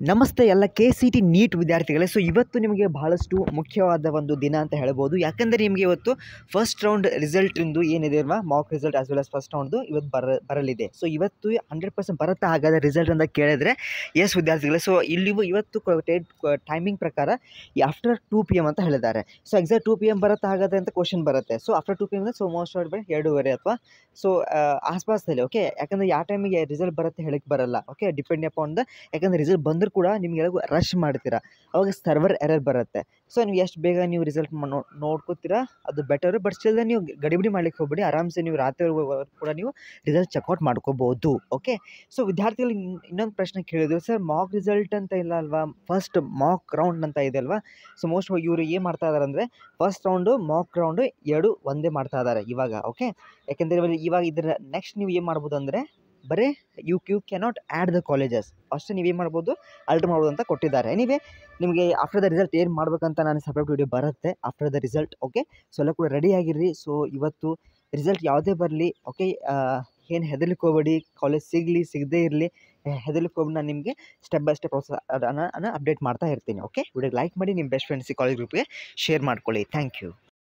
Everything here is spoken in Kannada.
ನಮಸ್ತೆ ಎಲ್ಲ ಕೆ.ಸಿ.ಟಿ ನೀಟ್ ವಿದ್ಯಾರ್ಥಿಗಳೇ. ಸೊ ಇವತ್ತು ನಿಮಗೆ ಬಹಳಷ್ಟು ಮುಖ್ಯವಾದ ಒಂದು ದಿನ ಅಂತ ಹೇಳ್ಬೋದು. ಯಾಕಂದರೆ ನಿಮಗೆ ಇವತ್ತು ಫಸ್ಟ್ ರೌಂಡ್ ರಿಸಲ್ಟಿಂದು ಏನಿದೆ ಅಲ್ವಾ, mock result as well as first ರೌಂಡ್ದು ಇವತ್ತು ಬರಲಿದೆ. ಸೊ ಇವತ್ತು 100% ಬರುತ್ತಾ ಹಾಗಾದರೆ ರಿಸಲ್ಟ್ ಅಂತ ಕೇಳಿದ್ರೆ ಎಸ್ ವಿದ್ಯಾರ್ಥಿಗಳೇ. ಸೊ ಇವತ್ತು ಟೈಮಿಂಗ್ ಪ್ರಕಾರ ಆಫ್ಟರ್ 2 PM ಅಂತ ಹೇಳಿದ್ದಾರೆ. ಸೊ ಎಕ್ಸಾಕ್ಟ್ 2 PM ಬರುತ್ತಾ ಹಾಗಾದರೆ ಅಂತ ಕ್ವಶನ್ ಬರುತ್ತೆ. So after 2 PM so most of 2:30 ಅಥವಾ ಸೊ ಆಸ್ಪಾಸಲ್ಲಿ. ಓಕೆ, ಯಾಕಂದರೆ ಯಾವ ಟೈಮಿಗೆ ರಿಸಲ್ಟ್ ಬರುತ್ತೆ ಹೇಳಕ್ಕೆ ಬರಲ್ಲ. ಓಕೆ, ಡಿಪೆಂಡ್ ಅಪಾನ್ ದ, ಯಾಕಂದರೆ ರಿಸಲ್ಟ್ ಬಂದರೂ ಕೂಡ ನಿಮಗೆ ರಶ್ ಮಾಡ್ತೀರಾ, ಅವಾಗ ಸರ್ವರ್ ಎರರ್ ಬರುತ್ತೆ. ಸೊ ನೀವು ಎಷ್ಟು ಬೇಗ ನೀವು ರಿಸಲ್ಟ್ ನೋಡ್ಕೋತೀರಾ ಅದು ಬೆಟರು. ಬಟ್ ಸ್ಟಿಲ್ ನೀವು ಗಡಿಬಿಡಿ ಮಾಡ್ಲಿಕ್ಕೆ ಹೋಗ್ಬೇಡಿ. ಆರಾಮ್ಸೆ ನೀವು ರಾತ್ರಿವರೆಗೂ ಕೂಡ ನೀವು ರಿಸಲ್ಟ್ ಚೆಕ್ಔಟ್ ಮಾಡ್ಕೋಬೋದು. ಓಕೆ, ಸೊ ವಿದ್ಯಾರ್ಥಿಗಳು ಇನ್ನೊಂದು ಪ್ರಶ್ನೆ ಕೇಳಿದ್ರು, ಸರ್ ಮಾಕ್ ರಿಸಲ್ಟ್ ಅಂತ ಇಲ್ಲ ಅಲ್ವಾ, ಫಸ್ಟ್ ಮಾಕ್ ರೌಂಡ್ ಅಂತ ಇದೆ ಅಲ್ವಾ. ಸೊ ಮೋಸ್ಟ್ ಇವರು ಏನು ಮಾಡ್ತಾ ಇದ್ದಾರೆ ಅಂದರೆ ಫಸ್ಟ್ ರೌಂಡು ಮಾಕ್ ರೌಂಡು ಎರಡು ಒಂದೇ ಮಾಡ್ತಾ ಇದ್ದಾರೆ ಇವಾಗ. ಓಕೆ, ಯಾಕೆಂದರೆ ಇವಾಗ ಇದರ ನೆಕ್ಸ್ಟ್ ನೀವು ಏನು ಮಾಡ್ಬೋದು ಅಂದರೆ ಬರೀ you cannot add the colleges, first ನೀವೇನು ಮಾಡ್ಬೋದು ಅಲ್ಟರ್ ಮಾಡ್ಬೋದು ಅಂತ ಕೊಟ್ಟಿದ್ದಾರೆ. ಎನಿವೆ ನಿಮಗೆ ಆಫ್ಟರ್ ದ ರಿಸಲ್ಟ್ ಏನು ಮಾಡ್ಬೇಕಂತ ನಾನು ಸಪ್ರೇಟ್ ವಿಡಿಯೋ ಬರುತ್ತೆ after the result. Okay, so ಎಲ್ಲ ಕೂಡ ರೆಡಿಯಾಗಿರ್ರಿ. ಸೊ ಇವತ್ತು ರಿಸಲ್ಟ್ ಯಾವುದೇ ಬರಲಿ, ಓಕೆ, ಏನು ಹೆದರ್ಲಿಕ್ಕೆ ಹೋಗಬೇಡಿ. ಕಾಲೇಜ್ ಸಿಗದೇ ಇರಲಿ, ಹೆದರ್ಲಿಕ್ಕೆ ಹೋಗ್ಬಿಟ್ಟು ನಾನು ನಿಮಗೆ step by step process update ಮಾಡ್ತಾ ಇರ್ತೀನಿ. ಓಕೆ, ವಿಡಿಯೋಗೆ ಲೈಕ್ ಮಾಡಿ, ನಿಮ್ಮ ಬೆಸ್ಟ್ ಫ್ರೆಂಡ್ಸಿಗೆ ಕಾಲೇಜ್ ಗ್ರೂಪ್ಗೆ ಶೇರ್ ಮಾಡ್ಕೊಳ್ಳಿ. Thank you.